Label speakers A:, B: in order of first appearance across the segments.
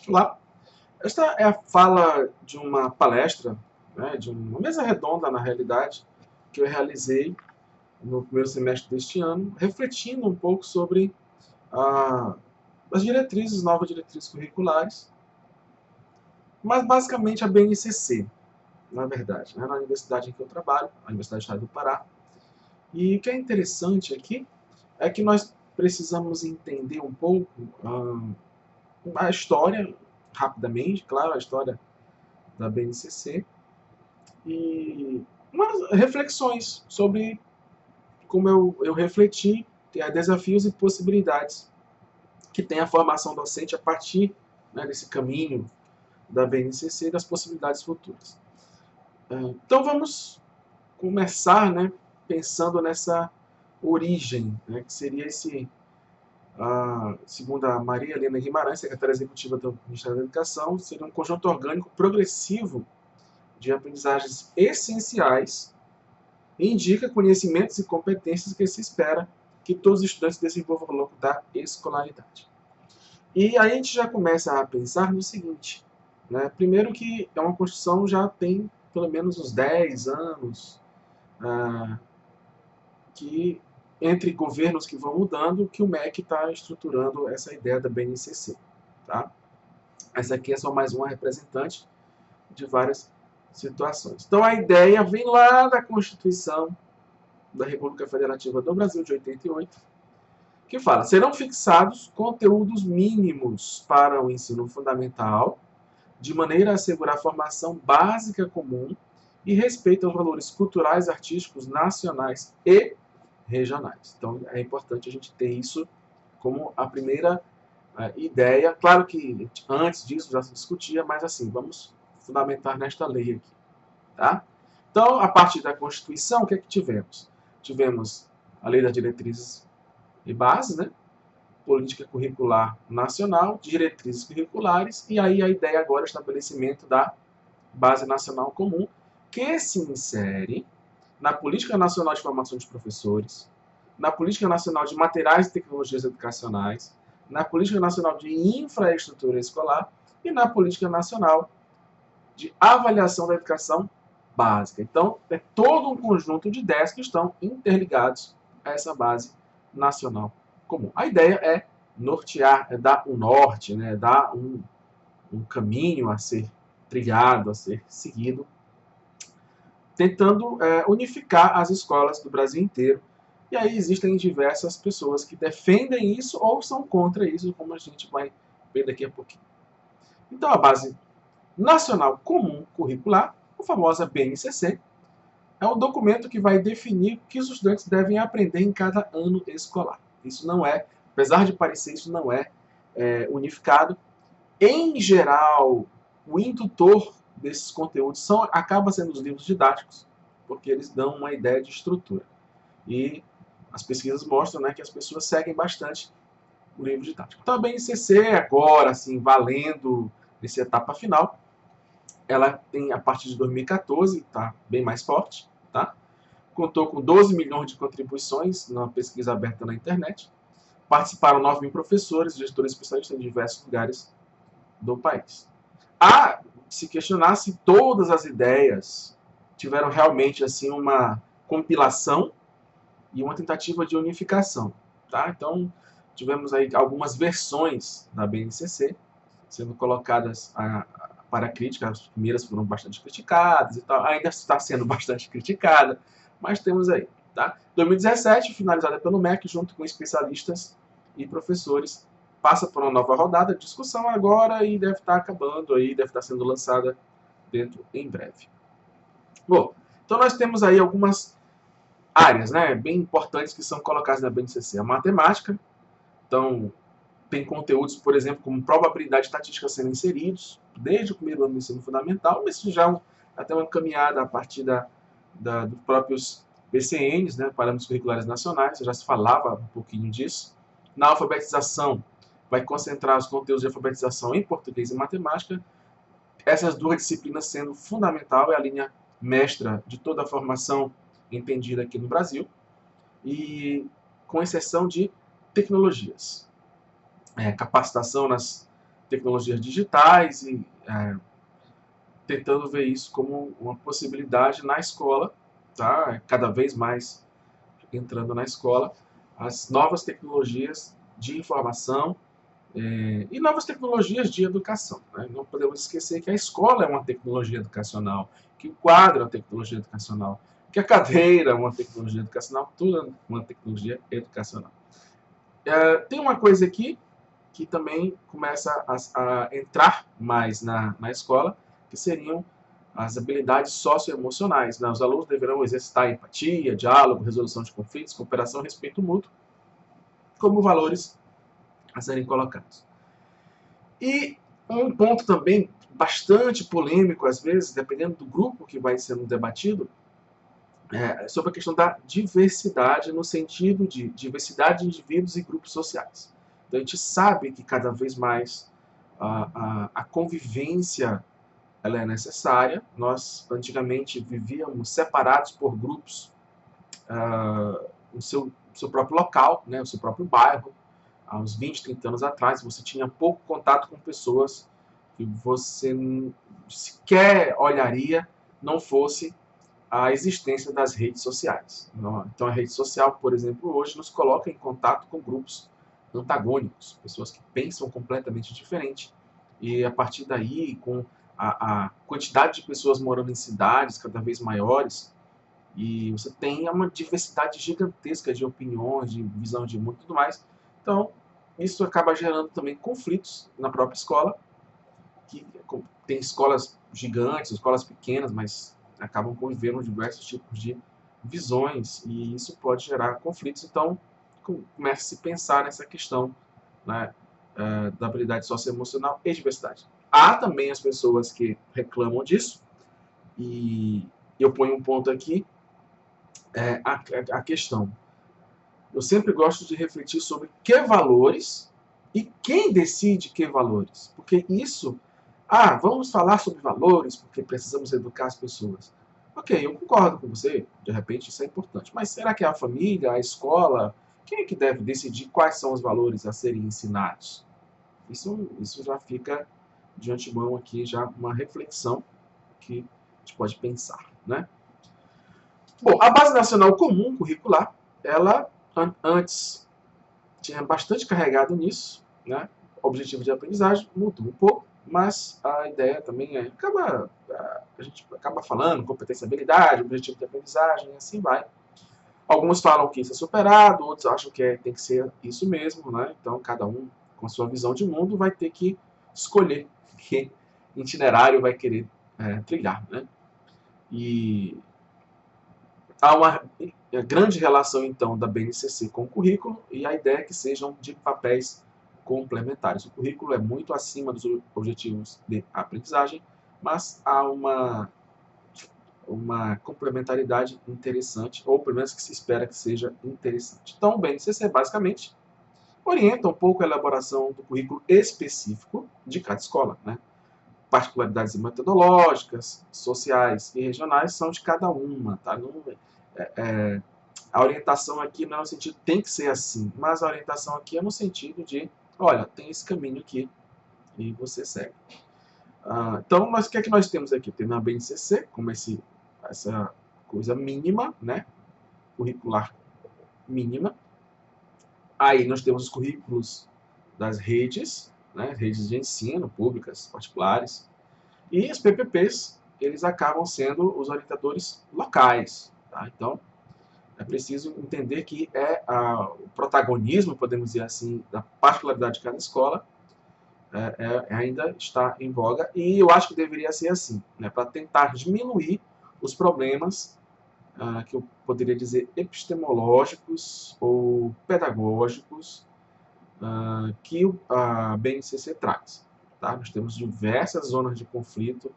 A: Olá, esta é a fala de uma palestra, né, de uma mesa redonda, na realidade, que eu realizei no primeiro semestre deste ano, refletindo um pouco sobre ah, as diretrizes, novas diretrizes curriculares, mas basicamente a BNCC, na verdade, né, na universidade em que eu trabalho, a Universidade do Estado do Pará. E o que é interessante aqui é que nós precisamos entender um pouco a história, rapidamente, claro, a história da BNCC, e umas reflexões sobre como eu refleti desafios e possibilidades que tem a formação docente a partir, né, desse caminho da BNCC e das possibilidades futuras. Então vamos começar, né, pensando nessa origem, né, que seria esse, segundo a Maria Helena Guimarães, secretária executiva do Ministério da Educação, seria um conjunto orgânico progressivo de aprendizagens essenciais e indica conhecimentos e competências que se espera que todos os estudantes desenvolvam ao longo da escolaridade. E aí a gente já começa a pensar no seguinte, né? Primeiro que é uma construção já tem pelo menos uns 10 anos, ah, que entre governos que vão mudando, que o MEC está estruturando essa ideia da BNCC. Tá? Essa aqui é só mais uma representante de várias situações. Então a ideia vem lá da Constituição da República Federativa do Brasil de 88, que fala: serão fixados conteúdos mínimos para o ensino fundamental, de maneira a assegurar formação básica comum e respeito aos valores culturais, artísticos, nacionais e regionais. Então é importante a gente ter isso como a primeira ideia. Claro que antes disso já se discutia, mas assim, vamos fundamentar nesta lei aqui. Tá? Então, a partir da Constituição, o que é que tivemos? Tivemos a Lei das Diretrizes e Bases, né? Política Curricular Nacional, diretrizes curriculares, e aí a ideia agora é o estabelecimento da Base Nacional Comum, que se insere na Política Nacional de Formação de Professores, na Política Nacional de Materiais e Tecnologias Educacionais, na Política Nacional de Infraestrutura Escolar e na Política Nacional de Avaliação da Educação Básica. Então, é todo um conjunto de ideias que estão interligados a essa base nacional comum. A ideia é nortear, é dar um norte, né, dar um caminho a ser trilhado, a ser seguido, tentando unificar as escolas do Brasil inteiro. E aí existem diversas pessoas que defendem isso ou são contra isso, como a gente vai ver daqui a pouquinho. Então, a Base Nacional Comum Curricular, a famosa BNCC, é um documento que vai definir o que os estudantes devem aprender em cada ano escolar. Isso não é, apesar de parecer, isso não é, unificado. Em geral, o indutor desses conteúdos acaba sendo os livros didáticos, porque eles dão uma ideia de estrutura. E as pesquisas mostram, né, que as pessoas seguem bastante o livro didático. Então a BNCC agora, assim, valendo nessa etapa final, ela tem a partir de 2014, está bem mais forte, tá? Contou com 12 milhões de contribuições na pesquisa aberta na internet. Participaram 9 mil professores, gestores especialistas em diversos lugares do país. Há se questionar se todas as ideias tiveram realmente assim uma compilação e uma tentativa de unificação. Tá? Então, tivemos aí algumas versões da BNCC sendo colocadas para crítica. As primeiras foram bastante criticadas e tal, ainda está sendo bastante criticada, mas temos aí. Tá? 2017, finalizada pelo MEC, junto com especialistas e professores, passa por uma nova rodada de discussão agora e deve estar acabando aí, deve estar sendo lançada dentro em breve. Bom, então nós temos aí algumas áreas, né, bem importantes que são colocadas na BNCC. A matemática, então tem conteúdos, por exemplo, como probabilidade estatística sendo inseridos desde o primeiro ano do ensino fundamental, mas isso já até uma caminhada a partir dos próprios PCNs, né, Parâmetros Curriculares Nacionais, já se falava um pouquinho disso. Na alfabetização, vai concentrar os conteúdos de alfabetização em português e matemática. Essas duas disciplinas sendo fundamental, é a linha mestra de toda a formação entendida aqui no Brasil, e com exceção de tecnologias. Capacitação tecnologias digitais e tentando ver isso como uma possibilidade na escola, tá? Cada vez mais entrando na escola, as novas tecnologias de informação e novas tecnologias de educação, né? Não podemos esquecer que a escola é uma tecnologia educacional, que o quadro é uma tecnologia educacional, que a cadeira é uma tecnologia educacional, tudo é uma tecnologia educacional. Tem uma coisa aqui que também começa a entrar mais na escola, que seriam as habilidades socioemocionais, né? Os alunos deverão exercitar empatia, diálogo, resolução de conflitos, cooperação e respeito mútuo, como valores a serem colocados. E um ponto também bastante polêmico, às vezes, dependendo do grupo que vai sendo debatido, é sobre a questão da diversidade, no sentido de diversidade de indivíduos e grupos sociais. Então, a gente sabe que cada vez mais a convivência ela é necessária. Nós, antigamente, vivíamos separados por grupos no seu próprio local, né, no seu próprio bairro. Há uns 20, 30 anos atrás, você tinha pouco contato com pessoas que você sequer olharia não fosse a existência das redes sociais. Então, a rede social, por exemplo, hoje nos coloca em contato com grupos antagônicos, pessoas que pensam completamente diferente. E a partir daí, com a quantidade de pessoas morando em cidades cada vez maiores, e você tem uma diversidade gigantesca de opiniões, de visão de mundo e tudo mais. Então, isso acaba gerando também conflitos na própria escola, que tem escolas gigantes, escolas pequenas, mas acabam convivendo diversos tipos de visões, e isso pode gerar conflitos. Então, começa a se pensar nessa questão, né, da habilidade socioemocional e diversidade. Há também as pessoas que reclamam disso, e eu ponho um ponto aqui, a questão. Eu sempre gosto de refletir sobre que valores e quem decide que valores. Porque isso, vamos falar sobre valores porque precisamos educar as pessoas. Ok, eu concordo com você, de repente isso é importante. Mas será que é a família, a escola, quem é que deve decidir quais são os valores a serem ensinados? Isso já fica de antemão aqui, já uma reflexão que a gente pode pensar, né? Bom, a Base Nacional Comum Curricular, ela antes tinha bastante carregado nisso, né? O objetivo de aprendizagem mudou um pouco, mas a ideia também a gente acaba falando competência e habilidade, objetivo de aprendizagem, e assim vai. Alguns falam que isso é superado, outros acham que tem que ser isso mesmo, né? Então, cada um, com a sua visão de mundo, vai ter que escolher que itinerário vai querer trilhar, né? E há uma grande relação, então, da BNCC com o currículo, e a ideia é que sejam de papéis complementares. O currículo é muito acima dos objetivos de aprendizagem, mas há uma complementaridade interessante, ou pelo menos que se espera que seja interessante. Então, o BNCC, basicamente, orienta um pouco a elaboração do currículo específico de cada escola, né? Particularidades metodológicas, sociais e regionais são de cada uma, tá? Não, a orientação aqui não é no sentido tem que ser assim, mas a orientação aqui é no sentido de, olha, tem esse caminho aqui e você segue. Então, mas o que é que nós temos aqui? Temos a BNCC, como essa coisa mínima, né? Curricular mínima. Aí nós temos os currículos das redes, né? Redes de ensino, públicas, particulares. E os PPPs, eles acabam sendo os orientadores locais. Tá? Então, é preciso entender que o protagonismo, podemos dizer assim, da particularidade de cada escola ainda está em voga, e eu acho que deveria ser assim, né? Para tentar diminuir os problemas que eu poderia dizer epistemológicos ou pedagógicos que a BNCC traz. Tá? Nós temos diversas zonas de conflito,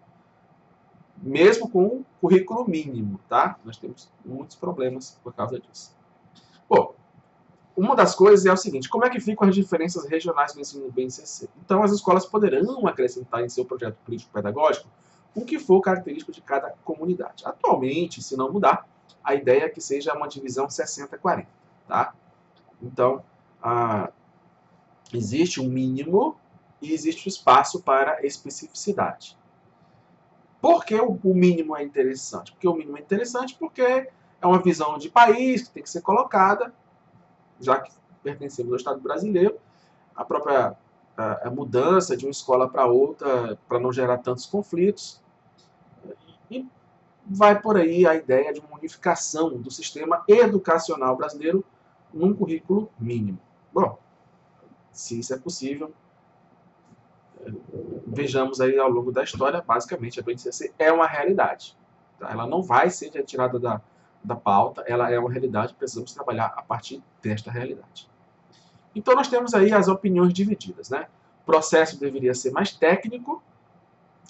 A: mesmo com um currículo mínimo. Tá? Nós temos muitos problemas por causa disso. Bom, uma das coisas é o seguinte, como é que ficam as diferenças regionais do ensino do BNCC? Então, as escolas poderão acrescentar em seu projeto político-pedagógico o que for característico de cada comunidade. Atualmente, se não mudar, a ideia é que seja uma divisão 60-40. Tá? Então, existe um mínimo e existe o espaço para especificidade. Por que o mínimo é interessante? Porque o mínimo é interessante porque é uma visão de país que tem que ser colocada, já que pertencemos ao Estado brasileiro, a própria a mudança de uma escola para outra, para não gerar tantos conflitos, e vai por aí a ideia de uma unificação do sistema educacional brasileiro num currículo mínimo. Bom, se isso é possível, vejamos aí ao longo da história, basicamente a BNCC é uma realidade. Tá? Ela não vai ser retirada da pauta, ela é uma realidade, precisamos trabalhar a partir desta realidade. Então nós temos aí as opiniões divididas. Né? O processo deveria ser mais técnico,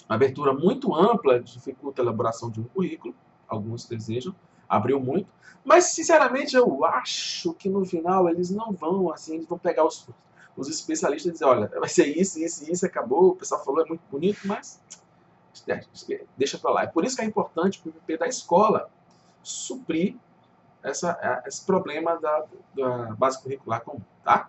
A: uma abertura muito ampla dificulta a elaboração de um currículo, alguns desejam, abriu muito, mas sinceramente eu acho que no final eles não vão, assim, eles vão pegar os especialistas e dizer, olha, vai ser isso, isso e isso, acabou, o pessoal falou, é muito bonito, mas deixa para lá. É por isso que é importante o PPP da escola suprir esse problema da base curricular comum. Tá?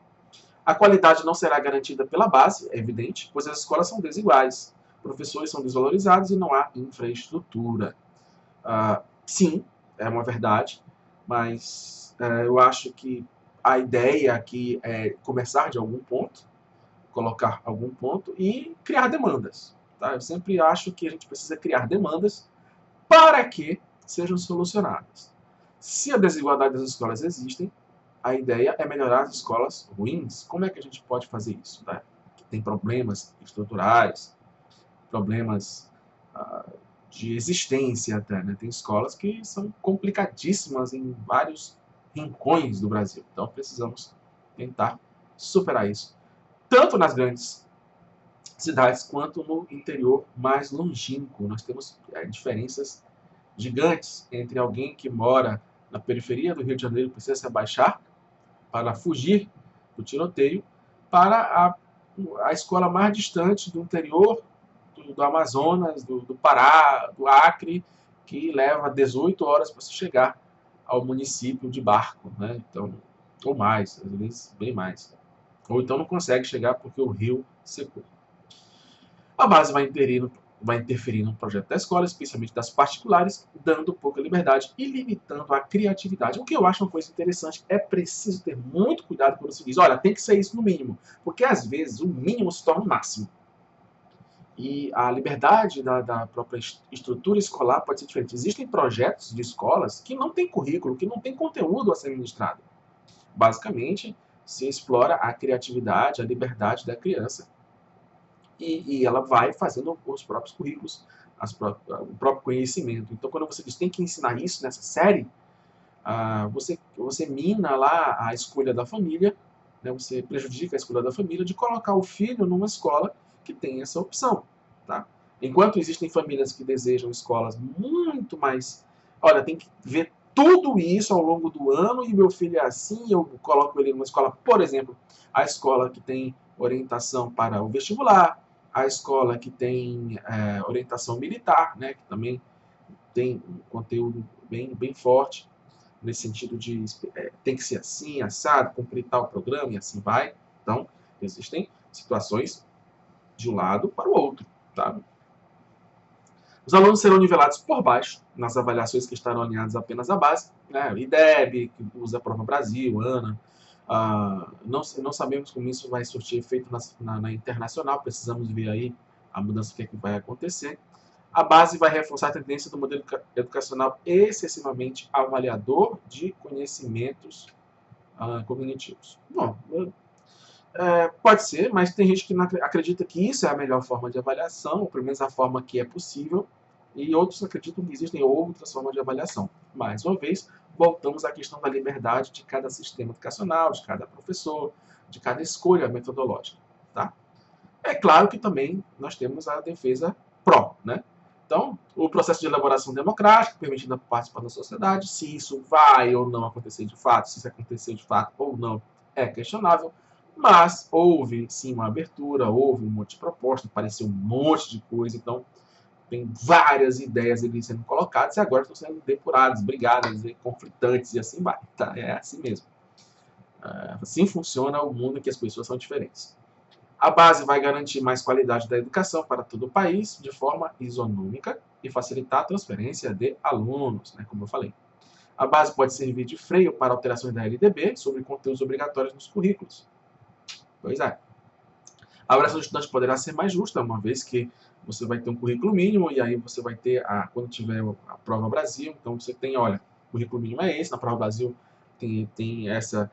A: A qualidade não será garantida pela base, é evidente, pois as escolas são desiguais, professores são desvalorizados e não há infraestrutura. Sim, é uma verdade, mas eu acho que a ideia aqui é começar de algum ponto, colocar algum ponto e criar demandas. Tá? Eu sempre acho que a gente precisa criar demandas para que sejam solucionadas. Se a desigualdade das escolas existem, a ideia é melhorar as escolas ruins. Como é que a gente pode fazer isso? Tá? Tem problemas estruturais, problemas de existência até. Né? Tem escolas que são complicadíssimas em vários rincões do Brasil. Então precisamos tentar superar isso. Tanto nas grandes cidades quanto no interior mais longínquo. Nós temos diferenças gigantes entre alguém que mora na periferia do Rio de Janeiro e precisa se abaixar para fugir do tiroteio, para a escola mais distante do interior do Amazonas, do Pará, do Acre, que leva 18 horas para se chegar ao município de barco, né? Então, ou mais, às vezes bem mais. Ou então não consegue chegar porque o rio secou. A base vai interferir no projeto da escola, especialmente das particulares, dando pouca liberdade e limitando a criatividade. O que eu acho uma coisa interessante, é preciso ter muito cuidado quando se diz, olha, tem que ser isso no mínimo, porque às vezes o mínimo se torna o máximo. E a liberdade da própria estrutura escolar pode ser diferente. Existem projetos de escolas que não têm currículo, que não têm conteúdo a ser ministrado. Basicamente, se explora a criatividade, a liberdade da criança, e ela vai fazendo os próprios currículos, o próprio conhecimento. Então, quando você diz tem que ensinar isso nessa série, você mina lá a escolha da família, né, você prejudica a escolha da família de colocar o filho numa escola que tem essa opção. Tá? Enquanto existem famílias que desejam escolas muito mais... Olha, tem que ver tudo isso ao longo do ano e meu filho é assim, eu coloco ele numa escola, por exemplo, a escola que tem orientação para o vestibular, a escola que tem orientação militar, né, que também tem um conteúdo bem forte, nesse sentido de tem que ser assim, assado, cumprir tal programa e assim vai. Então, existem situações de um lado para o outro. Tá? Os alunos serão nivelados por baixo, nas avaliações que estarão alinhadas apenas à base, né? IDEB, que usa a Prova Brasil, ANA. Não sabemos como isso vai surtir efeito na internacional, precisamos ver aí a mudança que vai acontecer. A base vai reforçar a tendência do modelo educacional excessivamente avaliador de conhecimentos cognitivos. Bom, pode ser, mas tem gente que não acredita que isso é a melhor forma de avaliação, ou pelo menos a forma que é possível, e outros acreditam que existem outras formas de avaliação. Mais uma vez, voltamos à questão da liberdade de cada sistema educacional, de cada professor, de cada escolha metodológica. Tá? É claro que também nós temos a defesa pró, né? Então, o processo de elaboração democrática, permitindo a participação da sociedade, se isso vai ou não acontecer de fato, se isso acontecer de fato ou não, é questionável, mas houve sim uma abertura, houve um monte de proposta, apareceu um monte de coisa, então tem várias ideias ali sendo colocadas e agora estão sendo depuradas, brigadas, conflitantes e assim vai. Tá? É assim mesmo. Assim funciona o mundo em que as pessoas são diferentes. A base vai garantir mais qualidade da educação para todo o país de forma isonômica e facilitar a transferência de alunos, né, como eu falei. A base pode servir de freio para alterações da LDB sobre conteúdos obrigatórios nos currículos. Pois é. A avaliação do estudante poderá ser mais justa, uma vez que você vai ter um currículo mínimo e aí você vai ter, quando tiver a prova Brasil, então você tem, olha, o currículo mínimo é esse, na prova Brasil tem essa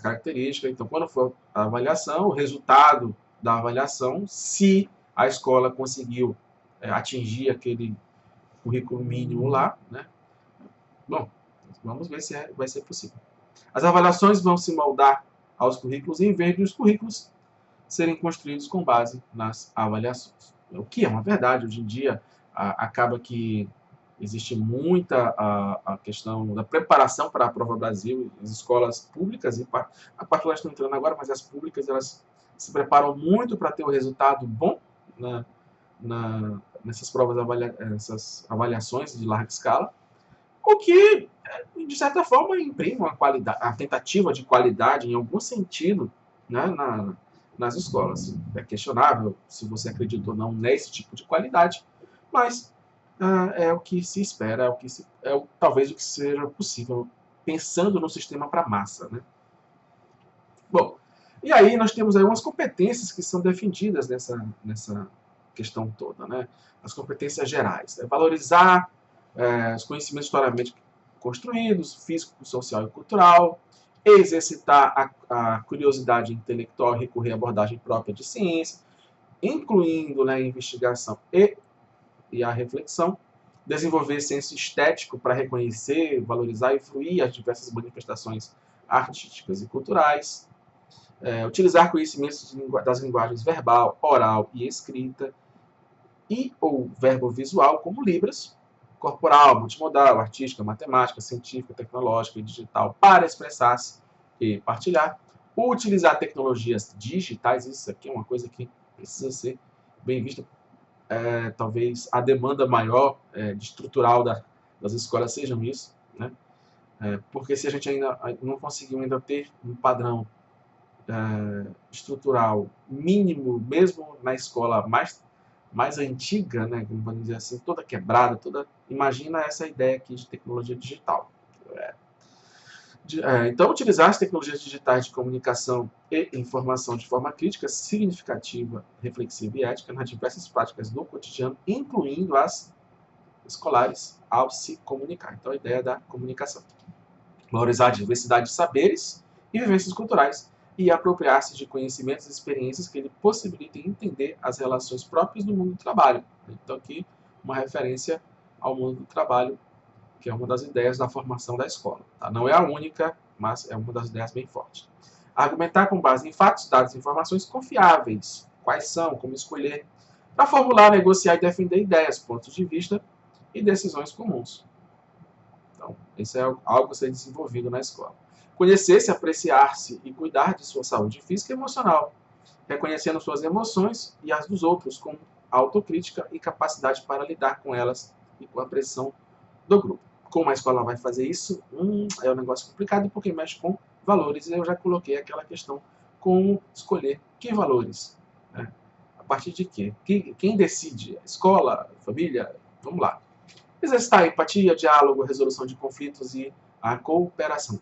A: característica. Então, quando for a avaliação, o resultado da avaliação, se a escola conseguiu atingir aquele currículo mínimo lá, né? Bom, vamos ver se vai ser possível. As avaliações vão se moldar aos currículos em vez dos currículos serem construídos com base nas avaliações. O que é uma verdade. Hoje em dia, acaba que existe muita a questão da preparação para a Prova Brasil. As escolas públicas, e a particular estão entrando agora, mas as públicas elas se preparam muito para ter o resultado bom nessas provas, essas avaliações de larga escala, o que, de certa forma, imprime uma qualidade, a tentativa de qualidade, em algum sentido, né, nas escolas. É questionável se você acredita ou não nesse tipo de qualidade, mas é o que se espera, talvez o que seja possível, pensando no sistema para massa, né? Bom, e aí nós temos aí umas competências que são defendidas nessa questão toda, né? As competências gerais. Valorizar os conhecimentos historicamente construídos, físico, social e cultural, exercitar a curiosidade intelectual e recorrer à abordagem própria de ciência, incluindo, né, a investigação e a reflexão, desenvolver senso estético para reconhecer, valorizar e fruir as diversas manifestações artísticas e culturais, utilizar conhecimentos das linguagens verbal, oral e escrita, e ou verbo visual, como Libras, corporal, multimodal, artística, matemática, científica, tecnológica e digital, para expressar-se e partilhar. Utilizar tecnologias digitais, isso aqui é uma coisa que precisa ser bem vista. Talvez a demanda maior de estrutural das escolas sejam isso, né? Porque se a gente ainda não conseguiu ainda ter um padrão estrutural mínimo, mesmo na escola mais antiga, né, como vamos dizer assim, toda quebrada, imagina essa ideia aqui de tecnologia digital. Então, utilizar as tecnologias digitais de comunicação e informação de forma crítica, significativa, reflexiva e ética nas diversas práticas do cotidiano, incluindo as escolares, ao se comunicar. Então, a ideia da comunicação. Valorizar a diversidade de saberes e vivências culturais e apropriar-se de conhecimentos e experiências que lhe possibilitem entender as relações próprias do mundo do trabalho. Então, aqui, uma referência ao mundo do trabalho, que é uma das ideias da formação da escola. Tá? Não é a única, mas é uma das ideias bem fortes. Argumentar com base em fatos, dados e informações confiáveis. Quais são, como escolher, para formular, negociar e defender ideias, pontos de vista e decisões comuns. Então, isso é algo a ser desenvolvido na escola. Conhecer-se, apreciar-se e cuidar de sua saúde física e emocional, reconhecendo suas emoções e as dos outros, com autocrítica e capacidade para lidar com elas e com a pressão do grupo. Como a escola vai fazer isso? É um negócio complicado porque mexe com valores. Eu já coloquei aquela questão como escolher que valores. Né? A partir de quê? Quem decide? A escola? A família? Vamos lá. Exercitar a empatia, diálogo, resolução de conflitos e a cooperação,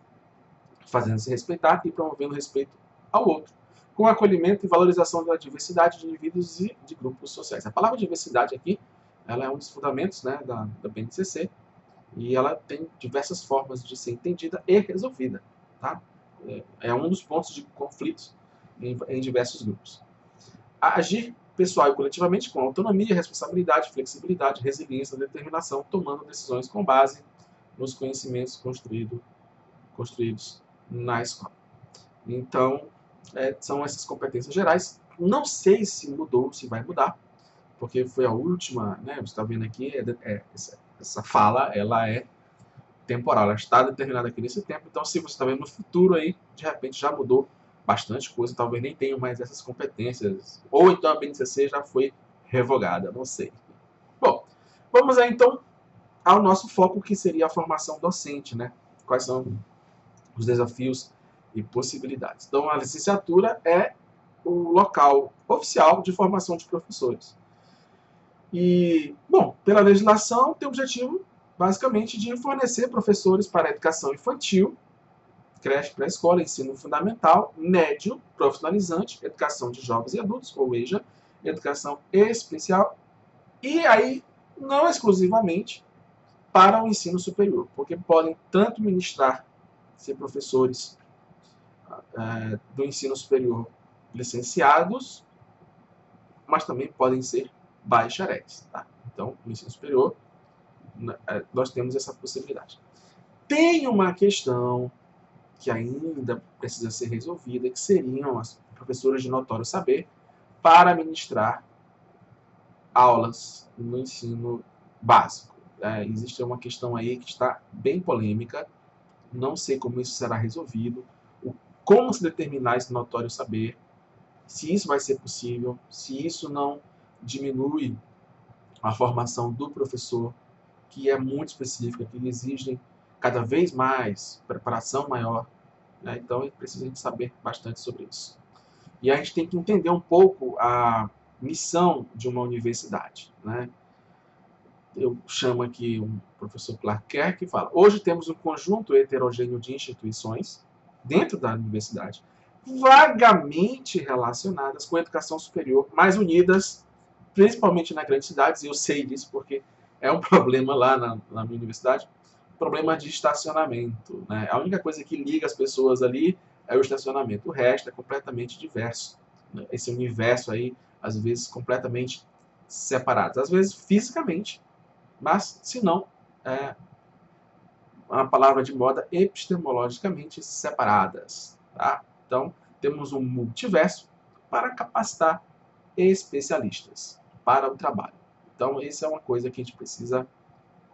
A: fazendo-se respeitar e promovendo respeito ao outro, com acolhimento e valorização da diversidade de indivíduos e de grupos sociais. A palavra diversidade aqui, ela é um dos fundamentos, né, da BNCC, e ela tem diversas formas de ser entendida e resolvida. Tá? É um dos pontos de conflitos em diversos grupos. Agir pessoal e coletivamente com autonomia, responsabilidade, flexibilidade, resiliência, determinação, tomando decisões com base nos conhecimentos construídos na escola. Então, são essas competências gerais. Não sei se mudou, se vai mudar, porque foi a última, né? Você está vendo aqui, essa fala, ela é temporal, ela está determinada aqui nesse tempo. Então, se você está vendo no futuro aí, de repente já mudou bastante coisa, talvez nem tenham mais essas competências, ou então a BNCC já foi revogada, não sei. Bom, vamos aí então ao nosso foco, que seria a formação docente, né? Quais são os desafios e possibilidades. Então, a licenciatura é o local oficial de formação de professores. E, bom, pela legislação, tem o objetivo, basicamente, de fornecer professores para a educação infantil, creche, pré-escola, ensino fundamental, médio, profissionalizante, educação de jovens e adultos, ou EJA, educação especial, e aí, não exclusivamente, para o ensino superior, porque podem tanto ministrar, ser professores do ensino superior licenciados, mas também podem ser bacharéis. Tá? Então, no ensino superior, nós temos essa possibilidade. Tem uma questão que ainda precisa ser resolvida, que seriam as professoras de notório saber para ministrar aulas no ensino básico. Existe uma questão aí que está bem polêmica, não sei como isso será resolvido, como se determinar esse notório saber, se isso vai ser possível, se isso não diminui a formação do professor, que é muito específica, que exige cada vez mais preparação maior. Né? Então, é preciso a gente saber bastante sobre isso. E a gente tem que entender um pouco a missão de uma universidade. Né? Eu chamo aqui um professor Clark Kerr que fala: hoje temos um conjunto heterogêneo de instituições dentro da universidade, vagamente relacionadas com a educação superior, mas unidas, principalmente nas grandes cidades, e eu sei disso porque é um problema lá na minha universidade, problema de estacionamento. Né? A única coisa que liga as pessoas ali é o estacionamento, o resto é completamente diverso. Né? Esse universo aí, às vezes, completamente separados, às vezes fisicamente, mas, se não, é uma palavra de moda, epistemologicamente separadas. Tá? Então, temos um multiverso para capacitar especialistas para o trabalho. Então, isso é uma coisa que a gente precisa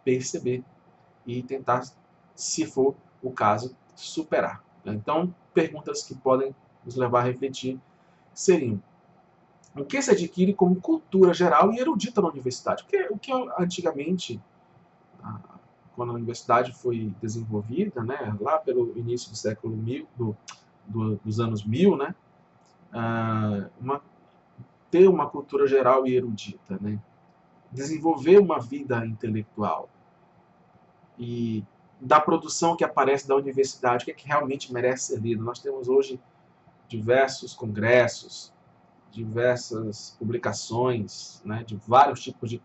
A: perceber e tentar, se for o caso, superar. Então, perguntas que podem nos levar a refletir seriam: o que se adquire como cultura geral e erudita na universidade? O que antigamente, quando a universidade foi desenvolvida, né, lá pelo início do século 1000, dos anos 1000, né, ter uma cultura geral e erudita, né, desenvolver uma vida intelectual e da produção que aparece da universidade, o que é que realmente merece ser lido. Nós temos hoje diversos congressos, diversas publicações, né, de vários tipos de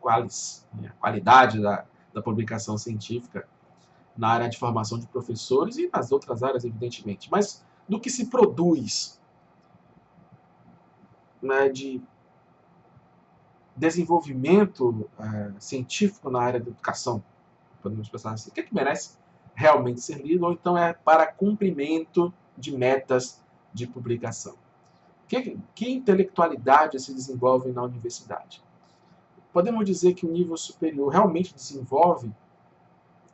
A: qualidade da publicação científica na área de formação de professores e nas outras áreas, evidentemente. Mas do que se produz, né, de desenvolvimento científico na área da educação, podemos pensar assim, o que é que merece realmente ser lido, ou então é para cumprimento de metas de publicação. Que intelectualidade se desenvolve na universidade? Podemos dizer que o nível superior realmente desenvolve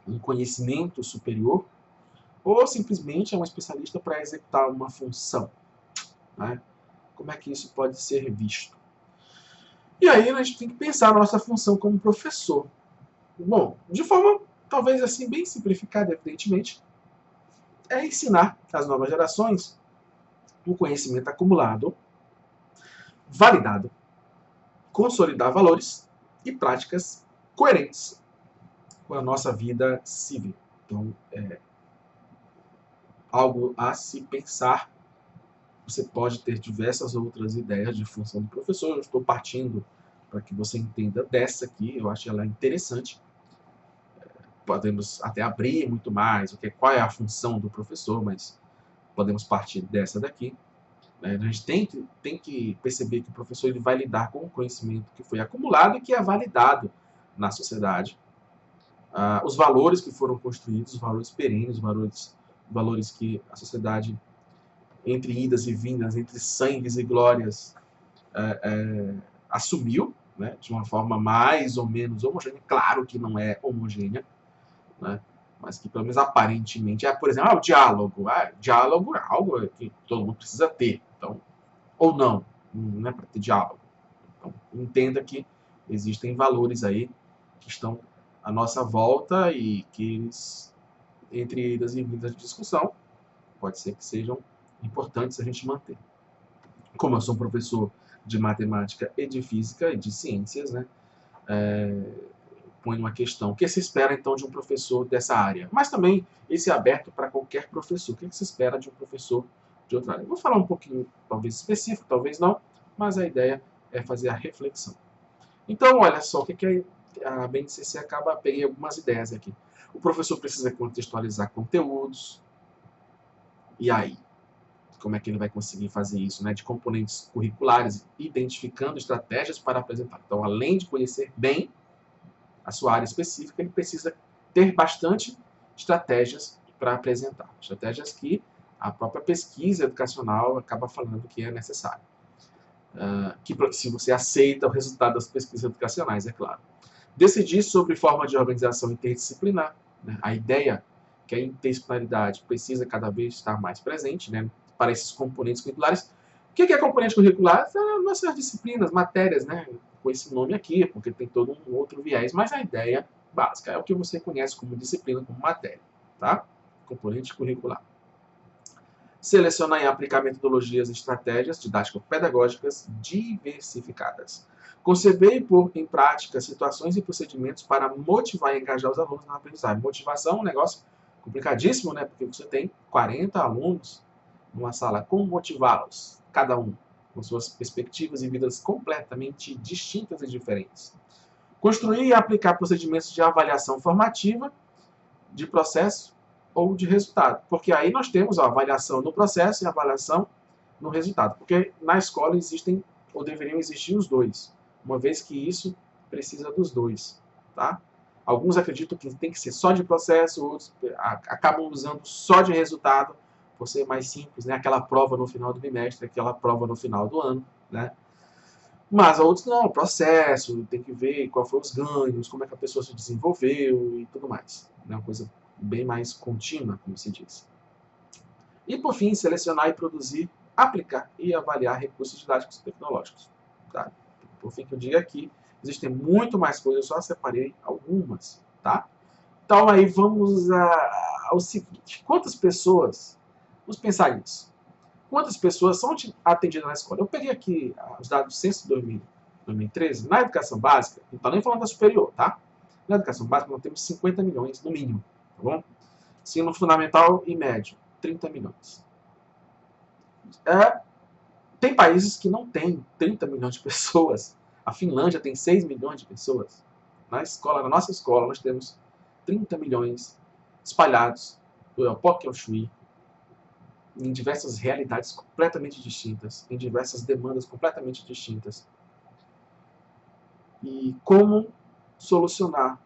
A: um conhecimento superior, ou simplesmente é um especialista para executar uma função? Né? Como é que isso pode ser visto? E aí a gente tem que pensar na nossa função como professor. Bom, de forma talvez assim bem simplificada, evidentemente, é ensinar às novas gerações o conhecimento acumulado, validado, consolidar valores e práticas coerentes com a nossa vida civil. Então, é algo a se pensar. Você pode ter diversas outras ideias de função do professor. Eu estou partindo para que você entenda dessa aqui. Eu acho ela interessante. Podemos até abrir muito mais qual é a função do professor, mas podemos partir dessa daqui. A gente tem que perceber que o professor ele vai lidar com o conhecimento que foi acumulado e que é validado na sociedade. Os valores que foram construídos, os valores perenes, os valores que a sociedade, entre idas e vindas, entre sangues e glórias, assumiu, né, de uma forma mais ou menos homogênea. Claro que não é homogênea, né, mas que pelo menos aparentemente por exemplo, o diálogo. Diálogo é algo que todo mundo precisa ter. Então, ou não é para ter diálogo. Então, entenda que existem valores aí que estão à nossa volta e que eles, entre idas e vindas de discussão, pode ser que sejam importantes a gente manter. Como eu sou um professor de matemática e de física e de ciências, né, põe uma questão. O que se espera, então, de um professor dessa área? Mas também esse é aberto para qualquer professor. O que se espera de um professor de outra área? Vou falar um pouquinho, talvez específico, talvez não, mas a ideia é fazer a reflexão. Então, olha só, o que a BNCC acaba... Peguei algumas ideias aqui. O professor precisa contextualizar conteúdos. E aí? Como é que ele vai conseguir fazer isso, né? De componentes curriculares, identificando estratégias para apresentar. Então, além de conhecer bem a sua área específica, ele precisa ter bastante estratégias para apresentar. Estratégias que a própria pesquisa educacional acaba falando que é necessário. Que se você aceita o resultado das pesquisas educacionais, é claro. Decidir sobre forma de organização interdisciplinar. Né? A ideia que a interdisciplinaridade precisa cada vez estar mais presente, né, para esses componentes curriculares. O que é componente curricular? São nossas disciplinas, matérias, né, com esse nome aqui, porque tem todo um outro viés, mas a ideia básica é o que você conhece como disciplina, como matéria. Tá? Componente curricular. Selecionar e aplicar metodologias e estratégias didático-pedagógicas diversificadas. Conceber e pôr em prática situações e procedimentos para motivar e engajar os alunos na aprendizagem. Motivação é um negócio complicadíssimo, né? Porque você tem 40 alunos numa sala. Como motivá-los? Cada um com suas perspectivas e vidas completamente distintas e diferentes. Construir e aplicar procedimentos de avaliação formativa de processo ou de resultado. Porque aí nós temos a avaliação no processo e a avaliação no resultado. Porque na escola existem, ou deveriam existir os dois, uma vez que isso precisa dos dois. Tá? Alguns acreditam que tem que ser só de processo, outros acabam usando só de resultado, por ser mais simples, né? Aquela prova no final do bimestre, aquela prova no final do ano. Né? Mas outros não, processo, tem que ver qual foram os ganhos, como é que a pessoa se desenvolveu e tudo mais. É uma coisa bem mais contínua, como se diz. E, por fim, selecionar e produzir, aplicar e avaliar recursos didáticos e tecnológicos. Tá? Por fim, que eu digo aqui, existem muito mais coisas, eu só separei algumas. Tá? Então, aí vamos ao seguinte. Quantas pessoas, vamos pensar nisso, quantas pessoas são atendidas na escola? Eu peguei aqui os dados do censo de 2013, na educação básica, não estou nem falando da superior, tá? Na educação básica nós temos 50 milhões, no mínimo, tá bom? Ensino fundamental e médio, 30 milhões. Tem países que não têm 30 milhões de pessoas. A Finlândia tem 6 milhões de pessoas. Na nossa escola, nós temos 30 milhões espalhados do Oiapoque ao Chuí, em diversas realidades completamente distintas, em diversas demandas completamente distintas. E como solucionar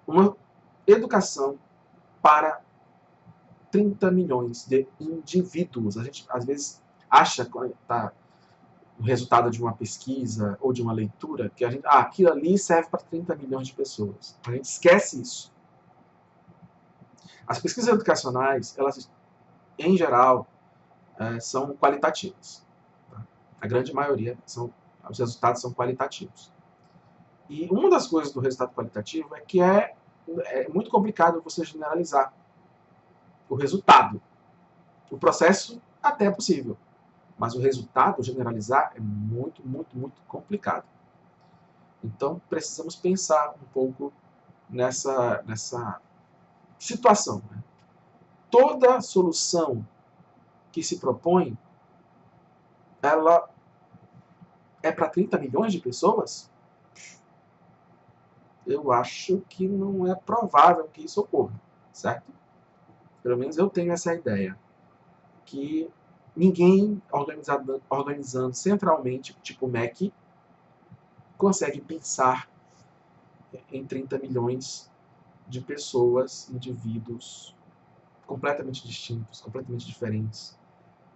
A: uma educação para 30 milhões de indivíduos. A gente, às vezes, acha, quando está o resultado de uma pesquisa ou de uma leitura, que aquilo ali serve para 30 milhões de pessoas. A gente esquece isso. As pesquisas educacionais, elas, em geral, são qualitativas. Tá? A grande maioria, os resultados são qualitativos. E uma das coisas do resultado qualitativo é que é muito complicado você generalizar o resultado. O processo até é possível, mas o resultado, generalizar, é muito, muito, muito complicado. Então, precisamos pensar um pouco nessa situação. Né? Toda solução que se propõe, ela é para 30 milhões de pessoas? Eu acho que não é provável que isso ocorra, certo? Pelo menos eu tenho essa ideia. Que ninguém organizando centralmente, tipo o MEC, consegue pensar em 30 milhões de pessoas, indivíduos completamente distintos, completamente diferentes,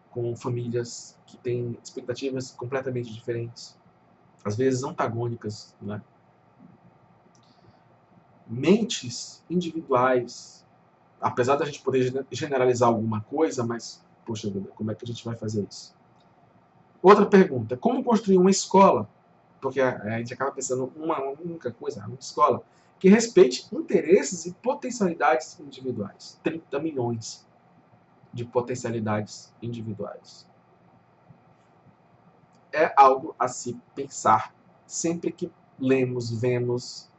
A: com famílias que têm expectativas completamente diferentes, às vezes antagônicas, né? Mentes individuais, apesar da gente poder generalizar alguma coisa, mas, poxa vida, como é que a gente vai fazer isso? Outra pergunta, como construir uma escola? Porque a gente acaba pensando uma única coisa, uma escola que respeite interesses e potencialidades individuais. 30 milhões de potencialidades individuais. é algo a se pensar sempre que lemos, vemos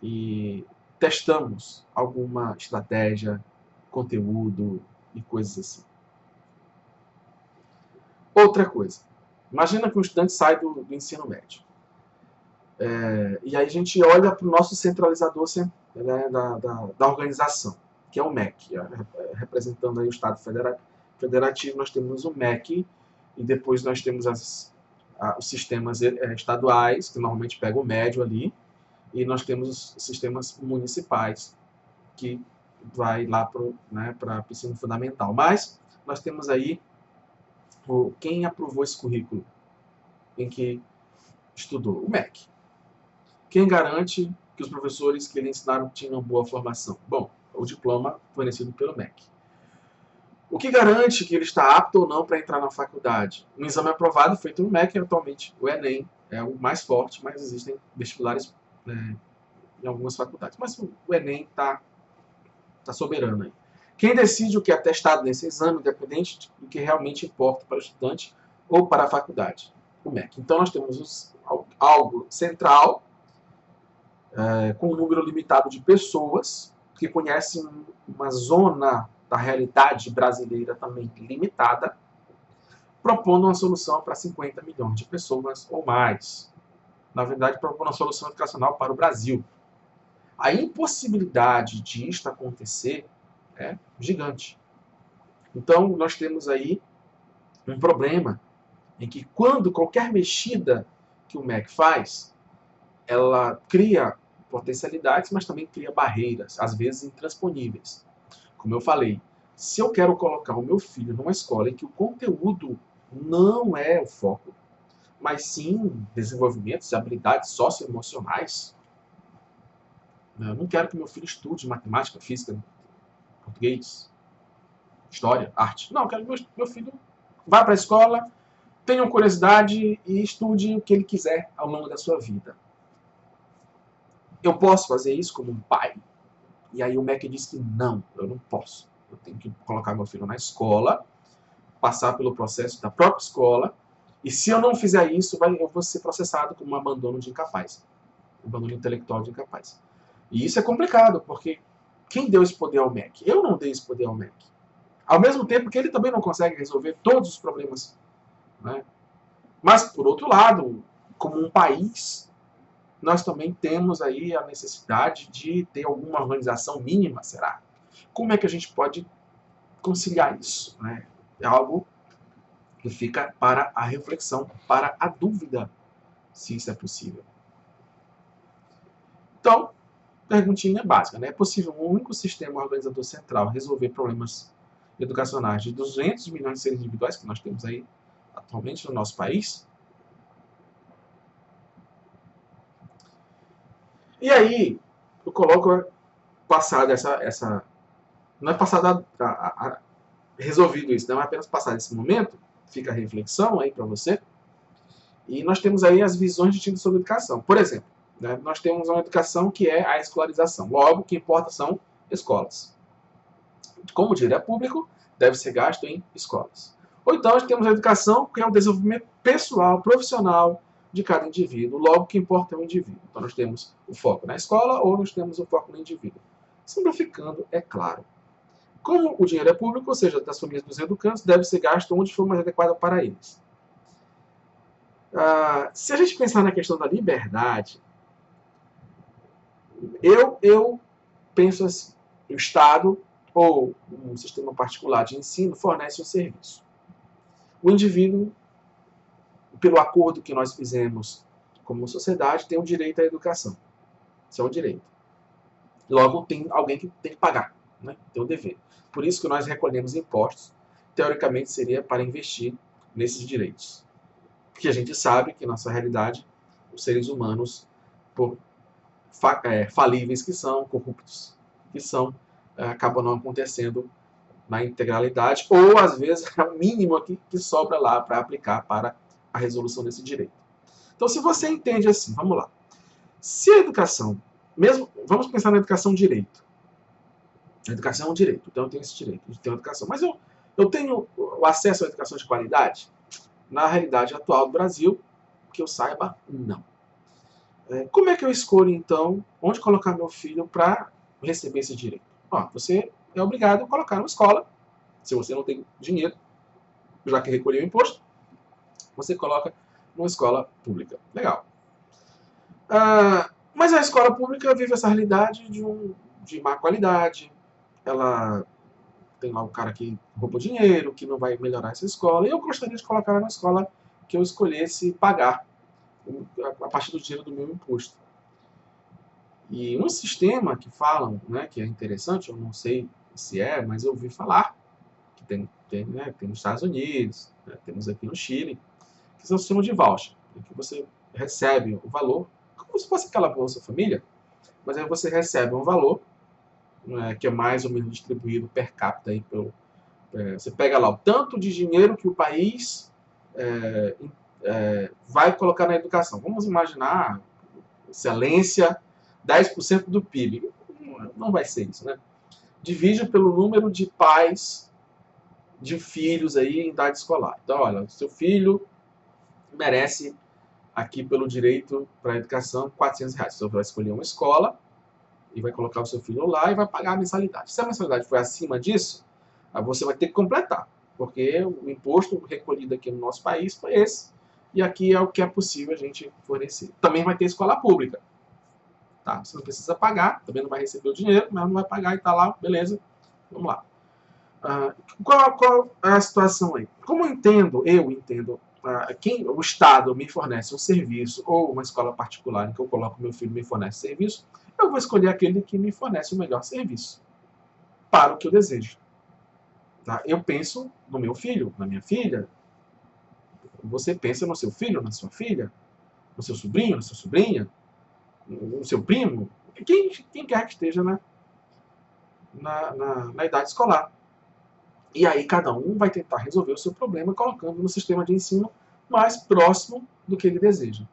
A: e testamos alguma estratégia, conteúdo e coisas assim. Outra coisa, imagina que um estudante sai do ensino médio. E aí a gente olha para o nosso centralizador, né, da organização, que é o MEC. Representando aí o Estado Federativo, nós temos o MEC, e depois nós temos os sistemas estaduais, que normalmente pegam o médio ali, e nós temos os sistemas municipais, que vai lá para o ensino fundamental. Mas nós temos aí quem aprovou esse currículo em que estudou? O MEC. Quem garante que os professores que lhe ensinaram tinham boa formação? Bom, o diploma fornecido pelo MEC. O que garante que ele está apto ou não para entrar na faculdade? Um exame aprovado feito no MEC, atualmente o Enem é o mais forte, mas existem vestibulares em algumas faculdades. Mas o Enem está soberano aí. Quem decide o que é atestado nesse exame, independente do que realmente importa para o estudante ou para a faculdade? O MEC. Então nós temos algo central, com um número limitado de pessoas que conhecem uma zona da realidade brasileira também limitada, propondo uma solução para 50 milhões de pessoas ou mais. Na verdade, propondo uma solução educacional para o Brasil. A impossibilidade de isto acontecer é gigante. Então, nós temos aí um problema em que, quando qualquer mexida que o MEC faz, ela cria potencialidades, mas também cria barreiras, às vezes intransponíveis. Como eu falei, se eu quero colocar o meu filho numa escola em que o conteúdo não é o foco, mas sim desenvolvimentos de habilidades socioemocionais, eu não quero que meu filho estude matemática, física, português, história, arte. Não, eu quero que meu filho vá para a escola, tenha curiosidade e estude o que ele quiser ao longo da sua vida. Eu posso fazer isso como um pai? E aí o MEC diz que não, eu não posso. Eu tenho que colocar meu filho na escola, passar pelo processo da própria escola, e se eu não fizer isso, eu vou ser processado como um abandono de incapaz. Abandono intelectual de incapaz. E isso é complicado, porque quem deu esse poder ao MEC? Eu não dei esse poder ao MEC. Ao mesmo tempo que ele também não consegue resolver todos os problemas. Né? Mas, por outro lado, como um país, nós também temos aí a necessidade de ter alguma organização mínima, será? Como é que a gente pode conciliar isso? Né? É algo que fica para a reflexão, para a dúvida, se isso é possível. Então, perguntinha básica, né? É possível um único sistema organizador central resolver problemas educacionais de 200 milhões de seres individuais que nós temos aí atualmente no nosso país? E aí, eu coloco passado essa não é passado resolvido isso, não é apenas passado esse momento, fica a reflexão aí para você. E nós temos aí as visões distintas sobre educação. Por exemplo, né, nós temos uma educação que é a escolarização. Logo, o que importa são escolas. Como o dinheiro é público, deve ser gasto em escolas. Ou então nós temos a educação, que é o desenvolvimento pessoal, profissional de cada indivíduo. Logo, o que importa é o indivíduo. Então nós temos o foco na escola ou nós temos o foco no indivíduo. Simplificando, é claro. Como o dinheiro é público, ou seja, das famílias dos educantes, deve ser gasto onde for mais adequado para eles. Se a gente pensar na questão da liberdade, eu penso assim, o Estado ou um sistema particular de ensino fornece um serviço. O indivíduo, pelo acordo que nós fizemos como sociedade, tem o direito à educação. Isso é um direito. Logo, tem alguém que tem que pagar, né? Tem um dever. Por isso que nós recolhemos impostos. Teoricamente, seria para investir nesses direitos. Porque a gente sabe que, na nossa realidade, os seres humanos, por falíveis que são, corruptos que são, acabam não acontecendo na integralidade, ou às vezes é o mínimo que sobra lá para aplicar para a resolução desse direito. Então, se você entende assim, vamos lá. Se a educação, vamos pensar na educação direito. A educação é um direito, então eu tenho esse direito de ter uma educação. Mas eu tenho o acesso à educação de qualidade? Na realidade atual do Brasil, que eu saiba, não. Como é que eu escolho, então, onde colocar meu filho para receber esse direito? Você é obrigado a colocar numa escola. Se você não tem dinheiro, já que recolheu o imposto, você coloca numa escola pública. Legal. Mas a escola pública vive essa realidade de má qualidade. Ela tem lá o cara que roubou dinheiro, que não vai melhorar essa escola. E eu gostaria de colocar ela na escola que eu escolhesse pagar a partir do dinheiro do meu imposto. E um sistema que falam, né, que é interessante, eu não sei se é, mas eu ouvi falar, que tem nos Estados Unidos, né, temos aqui no Chile, que são o sistema de voucher, em que você recebe o valor, como se fosse aquela Bolsa Família, mas aí você recebe um valor, né, que é mais ou menos distribuído per capita. Aí você pega lá o tanto de dinheiro que o país vai colocar na educação. Vamos imaginar, excelência, 10% do PIB. Não vai ser isso, né? Divide pelo número de pais de filhos aí em idade escolar. Então, olha, seu filho merece aqui pelo direito para a educação R$ 400. Você vai escolher uma escola e vai colocar o seu filho lá e vai pagar a mensalidade. Se a mensalidade for acima disso, você vai ter que completar, porque o imposto recolhido aqui no nosso país foi esse, e aqui é o que é possível a gente fornecer. Também vai ter escola pública. Tá? Você não precisa pagar, também não vai receber o dinheiro, mas não vai pagar e está lá, beleza, vamos lá. Qual é a situação aí? Como eu entendo, quem o Estado me fornece um serviço ou uma escola particular em que eu coloco meu filho me fornece serviço, eu vou escolher aquele que me fornece o melhor serviço para o que eu desejo. Tá? Eu penso no meu filho, na minha filha. Você pensa no seu filho, na sua filha, no seu sobrinho, na sua sobrinha, no seu primo, quem quer que esteja na idade escolar. E aí cada um vai tentar resolver o seu problema colocando no sistema de ensino mais próximo do que ele deseja.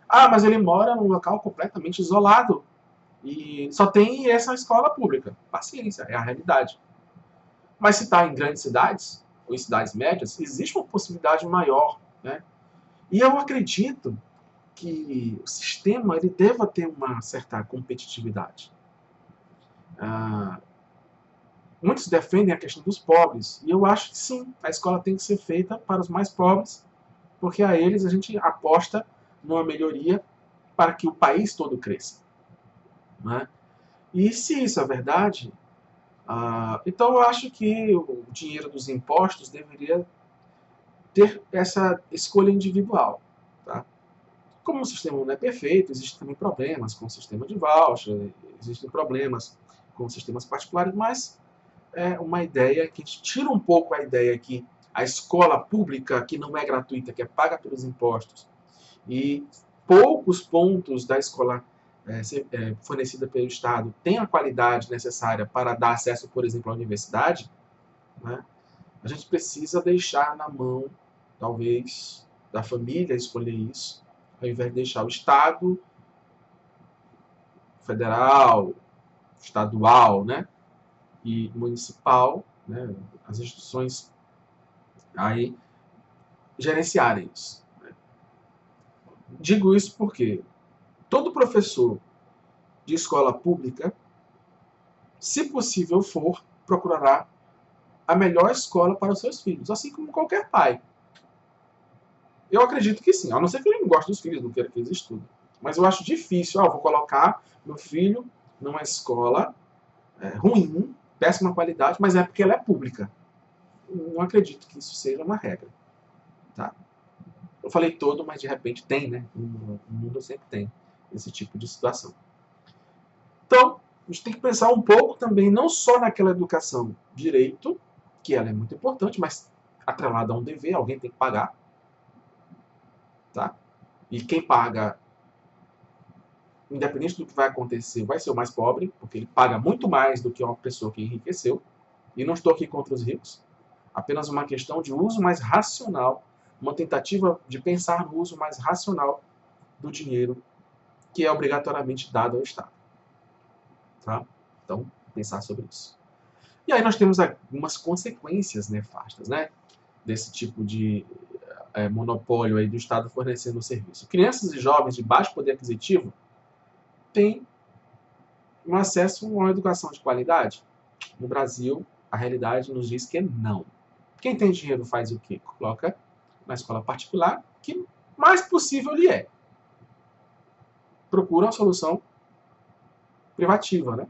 A: Mas ele mora num local completamente isolado e só tem essa escola pública. Paciência, é a realidade. Mas se está em grandes cidades, ou em cidades médias, existe uma possibilidade maior. Né? E eu acredito que o sistema ele deva ter uma certa competitividade. Muitos defendem a questão dos pobres, e eu acho que sim, a escola tem que ser feita para os mais pobres, porque a eles a gente aposta numa melhoria para que o país todo cresça. Né? E se isso é verdade, então eu acho que o dinheiro dos impostos deveria ter essa escolha individual. Tá? Como o sistema não é perfeito, existem também problemas com o sistema de voucher, existem problemas com sistemas particulares, mas é uma ideia que tira um pouco a ideia que a escola pública, que não é gratuita, que é paga pelos impostos, e poucos pontos da escola fornecida pelo Estado têm a qualidade necessária para dar acesso, por exemplo, à universidade, né? A gente precisa deixar na mão, talvez, da família escolher isso, ao invés de deixar o Estado, federal, estadual, né, e municipal, né, as instituições aí gerenciarem isso. Né. Digo isso porque todo professor de escola pública, se possível for, procurará a melhor escola para os seus filhos, assim como qualquer pai. Eu acredito que sim, a não ser que ele não goste dos filhos, não queira que eles estudem. Mas eu acho difícil, vou colocar meu filho numa escola ruim, péssima qualidade, mas é porque ela é pública. Eu não acredito que isso seja uma regra. Tá? Eu falei todo, mas de repente tem, né? No mundo sempre tem esse tipo de situação. Então, a gente tem que pensar um pouco também, não só naquela educação direito, que ela é muito importante, mas atrelada a um dever, alguém tem que pagar. Tá? E quem paga, independente do que vai acontecer, vai ser o mais pobre, porque ele paga muito mais do que uma pessoa que enriqueceu. E não estou aqui contra os ricos. Apenas uma questão de uso mais racional, uma tentativa de pensar no uso mais racional do dinheiro que é obrigatoriamente dado ao Estado. Tá? Então, pensar sobre isso. E aí nós temos algumas consequências nefastas, né, desse tipo de monopólio aí do Estado fornecendo o serviço. Crianças e jovens de baixo poder aquisitivo têm um acesso a uma educação de qualidade? No Brasil, a realidade nos diz que não. Quem tem dinheiro faz o quê? Coloca na escola particular, que mais possível lhe é. Procura uma solução privativa, né?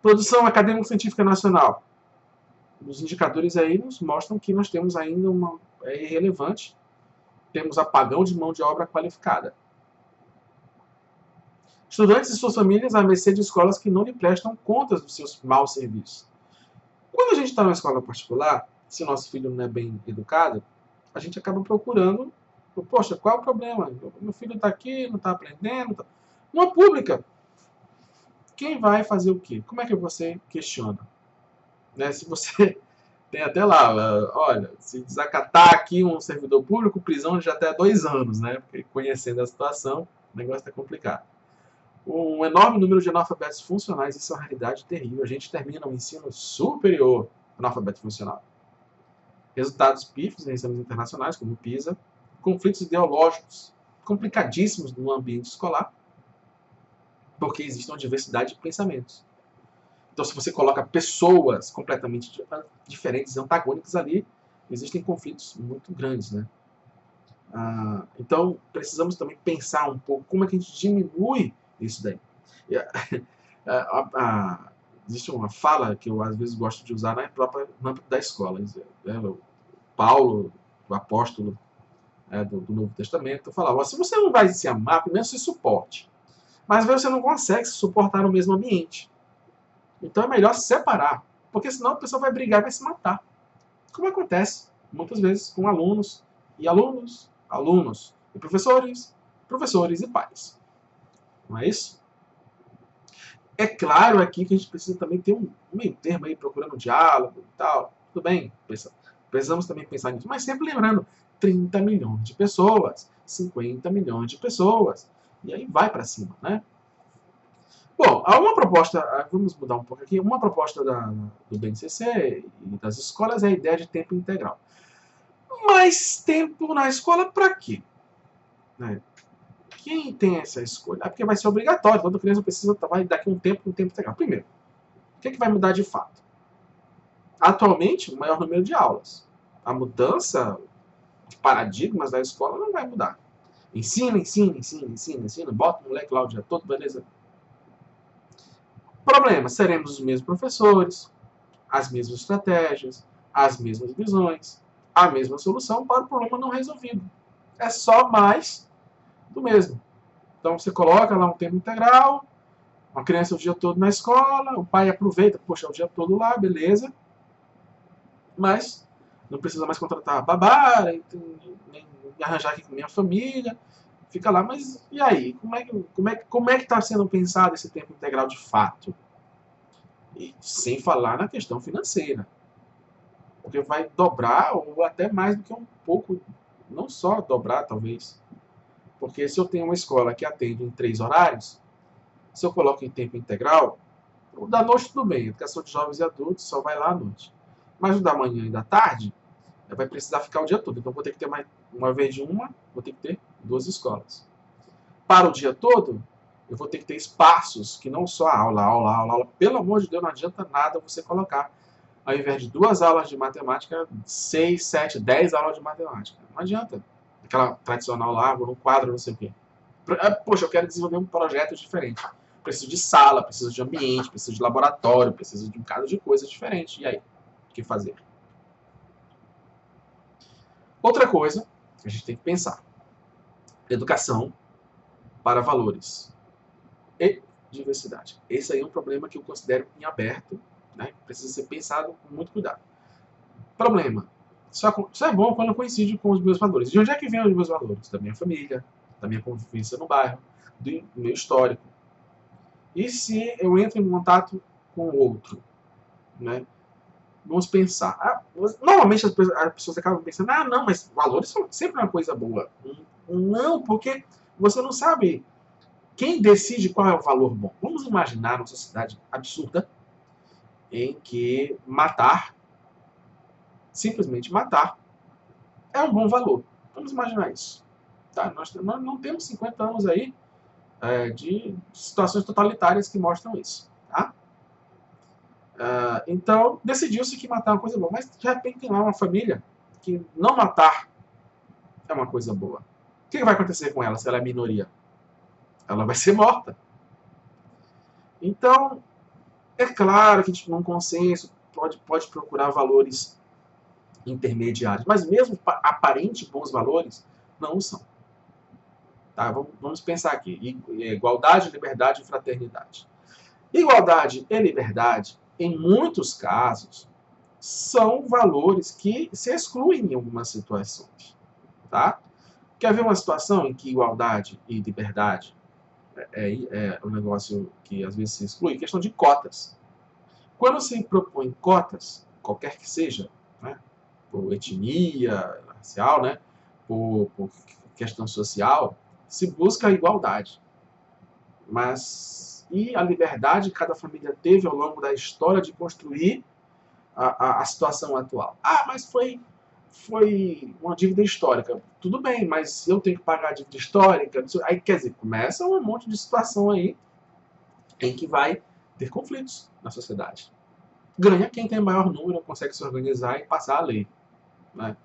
A: Produção acadêmico-científica nacional. Os indicadores aí nos mostram que nós temos ainda é irrelevante. Temos apagão de mão de obra qualificada. Estudantes e suas famílias à mercê de escolas que não lhe prestam contas dos seus maus serviços. Quando a gente está numa escola particular, se o nosso filho não é bem educado, a gente acaba procurando, poxa, qual é o problema? Meu filho está aqui, não está aprendendo. Tá... Numa pública, quem vai fazer o quê? Como é que você questiona? Né? Se você tem até lá, olha, se desacatar aqui um servidor público, prisão de até 2 anos, né? Porque conhecendo a situação, o negócio está complicado. Um enorme número de analfabetos funcionais, isso é uma realidade terrível. A gente termina o ensino superior analfabeto funcional. Resultados pífios em exames internacionais, como o PISA, conflitos ideológicos complicadíssimos no ambiente escolar, porque existe uma diversidade de pensamentos. Então, se você coloca pessoas completamente diferentes, antagônicas ali, existem conflitos muito grandes, né? Então, precisamos também pensar um pouco como é que a gente diminui isso daí. Existe uma fala que eu às vezes gosto de usar no âmbito da escola. O Paulo, o apóstolo do Novo Testamento, falava: se você não vai se amar, primeiro se suporte. Mas às vezes você não consegue se suportar no mesmo ambiente. Então é melhor se separar, porque senão a pessoa vai brigar e vai se matar. Como acontece muitas vezes com alunos, e professores e pais. Não é isso? É claro aqui que a gente precisa também ter um meio termo aí, procurando diálogo e tal. Tudo bem, precisamos também pensar nisso. Mas sempre lembrando, 30 milhões de pessoas, 50 milhões de pessoas. E aí vai para cima, né? Bom, há uma proposta, vamos mudar um pouco aqui, uma proposta do BNCC e das escolas é a ideia de tempo integral. Mais tempo na escola para quê? Né? Quem tem essa escolha? É porque vai ser obrigatório, toda criança precisa trabalhar daqui a um tempo integral. Primeiro, o que vai mudar de fato? Atualmente, o maior número de aulas. A mudança de paradigmas da escola não vai mudar. Ensina, bota o moleque lá o dia todo, beleza? Problema, seremos os mesmos professores, as mesmas estratégias, as mesmas visões, a mesma solução para o problema não resolvido. É só mais do mesmo. Então você coloca lá um tempo integral, uma criança o dia todo na escola, o pai aproveita, poxa, o dia todo lá, beleza. Mas não precisa mais contratar babá, nem arranjar aqui com minha família. Fica lá, mas e aí? Como é que está sendo pensado esse tempo integral de fato? E sem falar na questão financeira. Porque vai dobrar, ou até mais do que um pouco, não só dobrar, talvez. Porque se eu tenho uma escola que atende em 3 horários, se eu coloco em tempo integral, o da noite tudo bem, educação de jovens e adultos só vai lá à noite. Mas o da manhã e da tarde, vai precisar ficar o dia todo. Então vou ter que ter uma vez de uma, vou ter que ter 2 escolas. Para o dia todo, eu vou ter que ter espaços que não só aula. Pelo amor de Deus, não adianta nada você colocar, ao invés de 2 aulas de matemática, 6, 7, 10 aulas de matemática. Não adianta. Aquela tradicional lá, vou no quadro, não sei o quê. Poxa, eu quero desenvolver um projeto diferente. Preciso de sala, preciso de ambiente, preciso de laboratório, preciso de um bocado de coisas diferentes. E aí? O que fazer? Outra coisa que a gente tem que pensar. Educação para valores e diversidade. Esse aí é um problema que eu considero em aberto, né? Precisa ser pensado com muito cuidado. Problema. Isso é bom quando coincide com os meus valores. De onde é que vem os meus valores? Da minha família, da minha convivência no bairro, do meu histórico. E se eu entro em contato com o outro? Né? Vamos pensar. Normalmente as pessoas acabam pensando, não, mas valores são sempre uma coisa boa. Não, porque você não sabe quem decide qual é o valor bom. Vamos imaginar uma sociedade absurda em que simplesmente matar, é um bom valor. Vamos imaginar isso. Tá? Nós não temos 50 anos aí de situações totalitárias que mostram isso. Tá? Então, decidiu-se que matar é uma coisa boa. Mas, de repente, tem lá uma família que não matar é uma coisa boa. O que vai acontecer com ela se ela é minoria? Ela vai ser morta. Então, é claro que a gente, num consenso, pode procurar valores intermediários. Mas mesmo aparente bons valores, não são. Tá? Vamos pensar aqui. Igualdade, liberdade e fraternidade. Igualdade e liberdade, em muitos casos, são valores que se excluem em algumas situações. Tá? Quer ver uma situação em que igualdade e liberdade é um negócio que às vezes se exclui? Questão de cotas. Quando se propõe cotas, qualquer que seja, né, por etnia, racial, né, por questão social, se busca a igualdade. Mas e a liberdade que cada família teve ao longo da história de construir a situação atual? Ah, mas foi uma dívida histórica. Tudo bem, mas eu tenho que pagar a dívida histórica? Aí, quer dizer, começa um monte de situação aí em que vai ter conflitos na sociedade. Ganha quem tem maior número, consegue se organizar e passar a lei. Né?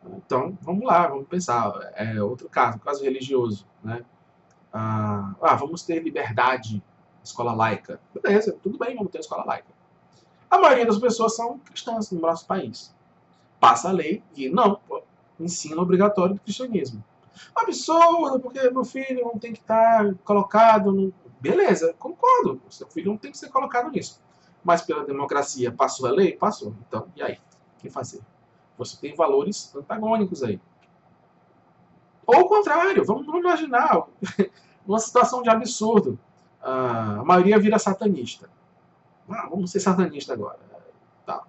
A: Então, vamos lá, vamos pensar. Outro caso religioso. Né? Vamos ter liberdade, escola laica. Beleza, tudo bem, vamos ter escola laica. A maioria das pessoas são cristãs no nosso país. Passa a lei e não, ensino obrigatório do cristianismo. Absurdo, porque meu filho não tem que estar colocado no... Beleza, concordo, seu filho não tem que ser colocado nisso. Mas pela democracia passou a lei? Passou. Então, e aí? O que fazer? Você tem valores antagônicos aí. Ou o contrário, vamos imaginar uma situação de absurdo. A maioria vira satanista. Vamos ser satanista agora. Tá.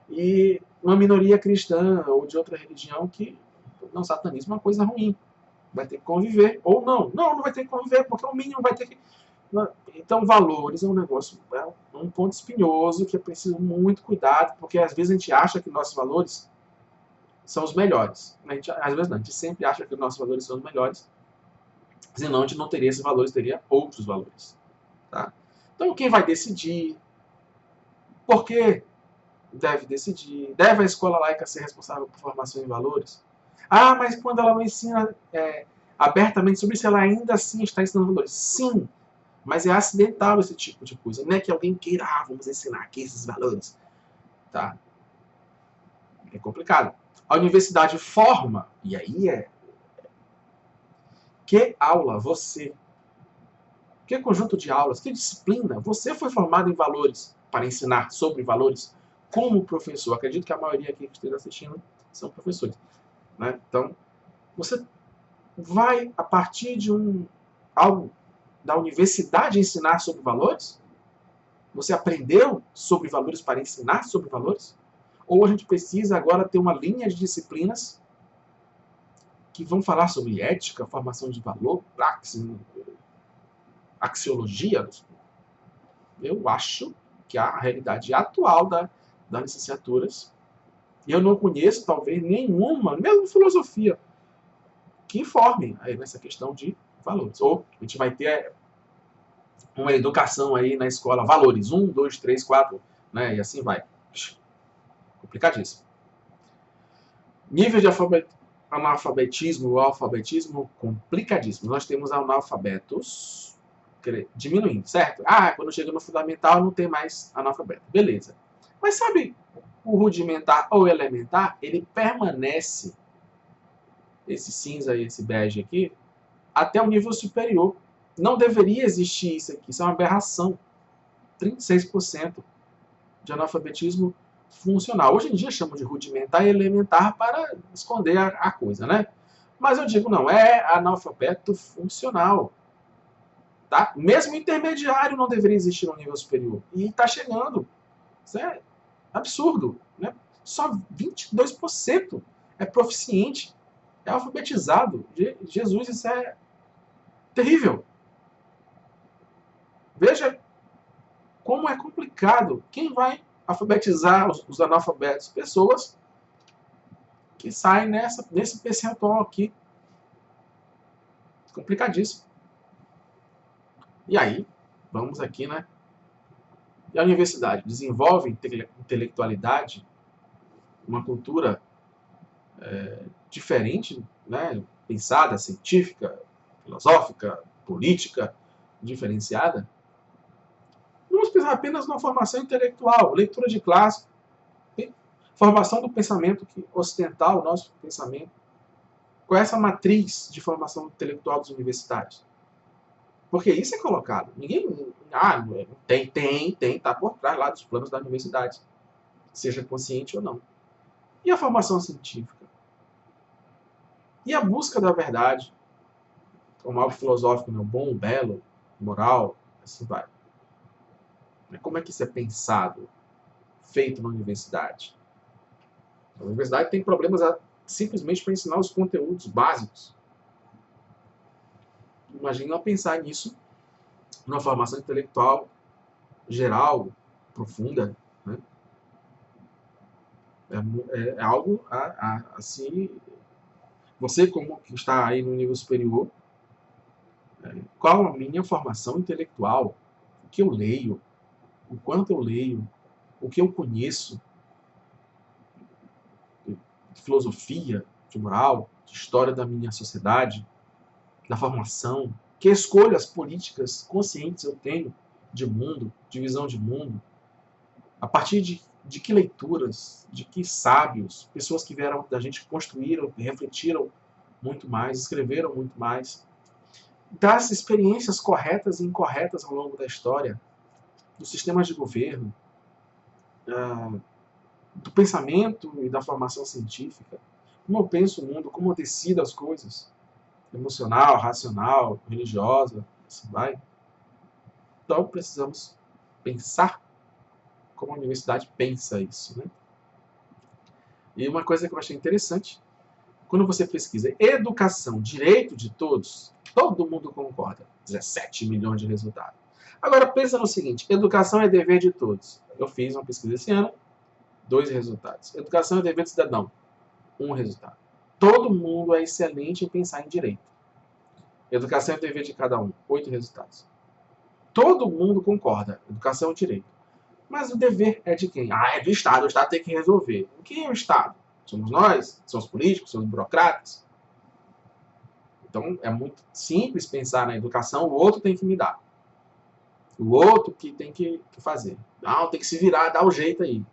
A: E uma minoria cristã ou de outra religião que não, satanismo é uma coisa ruim. Vai ter que conviver. Ou não. Não vai ter que conviver, porque o mínimo vai ter que... Então, valores é um negócio, um ponto espinhoso que é preciso muito cuidado, porque às vezes a gente acha que nossos valores são os melhores. Às vezes não, a gente sempre acha que os nossos valores são os melhores, senão a gente não teria esses valores, teria outros valores. Tá? Então, quem vai decidir? Por quê? Deve decidir. Deve a escola laica ser responsável por formação em valores? Mas quando ela não ensina abertamente sobre isso, ela ainda assim está ensinando valores. Sim, mas é acidental esse tipo de coisa. Não é que alguém queira, vamos ensinar aqui esses valores. Tá? É complicado. A universidade forma, e aí que aula você? Que conjunto de aulas? Que disciplina? Você foi formado em valores para ensinar sobre valores como professor. Acredito que a maioria aqui que esteja assistindo são professores. Né? Então, você vai, a partir de algo da universidade, ensinar sobre valores? Você aprendeu sobre valores para ensinar sobre valores? Ou a gente precisa agora ter uma linha de disciplinas que vão falar sobre ética, formação de valor, praxis, axiologia? Eu acho que a realidade atual das licenciaturas, e eu não conheço talvez nenhuma, mesmo filosofia, que informe aí nessa questão de valores. Ou a gente vai ter uma educação aí na escola, valores, 1, 2, 3, 4, né, e assim vai. Complicadíssimo. Nível de analfabetismo ou alfabetismo, complicadíssimo. Nós temos analfabetos diminuindo, certo? Quando chega no fundamental não tem mais analfabeto. Beleza. Mas sabe, o rudimentar ou elementar, ele permanece, esse cinza e esse bege aqui, até o nível superior. Não deveria existir isso aqui, isso é uma aberração. 36% de analfabetismo funcional. Hoje em dia chamam de rudimentar e elementar para esconder a coisa, né? Mas eu digo, não, é analfabeto funcional. Tá? Mesmo intermediário não deveria existir no nível superior. E está chegando. Isso é absurdo. Né? Só 22% é proficiente, é alfabetizado. Jesus, isso é terrível. Veja como é complicado. Quem vai alfabetizar os analfabetos? Pessoas que sai nesse percentual aqui. Complicadíssimo. E aí, vamos aqui, né? E a universidade desenvolve intelectualidade, uma cultura diferente, né? Pensada, científica, filosófica, política, diferenciada. Vamos pensar apenas numa formação intelectual, leitura de clássico, formação do pensamento ocidental, o nosso pensamento. Qual é essa matriz de formação intelectual dos universitários? Porque isso é colocado. Ninguém. Tá por trás lá dos planos da universidade. Seja consciente ou não. E a formação científica? E a busca da verdade? Como algo filosófico, né? Bom, belo, moral, assim vai. Como é que isso é pensado, feito na universidade? A universidade tem problemas simplesmente para ensinar os conteúdos básicos. Imagina pensar nisso numa formação intelectual geral, profunda, né? É algo assim. Você, como que está aí no nível superior, qual a minha formação intelectual? O que eu leio? O quanto eu leio? O que eu conheço? De filosofia, de moral, de história da minha sociedade, da formação? Que escolhas políticas conscientes eu tenho de mundo, de visão de mundo? A partir de que leituras, de que sábios, pessoas que vieram da gente, construíram, refletiram muito mais, escreveram muito mais, das experiências corretas e incorretas ao longo da história, dos sistemas de governo, do pensamento e da formação científica, como eu penso o mundo, como eu decido as coisas, emocional, racional, religiosa, assim vai. Então precisamos pensar como a universidade pensa isso, né? E uma coisa que eu achei interessante, quando você pesquisa educação, direito de todos, todo mundo concorda. 17 milhões de resultados. Agora pensa no seguinte, educação é dever de todos. Eu fiz uma pesquisa esse ano, 2 resultados. Educação é dever do cidadão, 1 resultado. Todo mundo é excelente em pensar em direito. Educação é dever de cada um, 8 resultados. Todo mundo concorda, educação é direito. Mas o dever é de quem? É do Estado, o Estado tem que resolver. O que é o Estado? Somos nós? São os políticos? São os burocratas? Então é muito simples pensar na educação, o outro tem que me dar. O outro que tem que fazer. Não, tem que se virar, dar o jeito aí.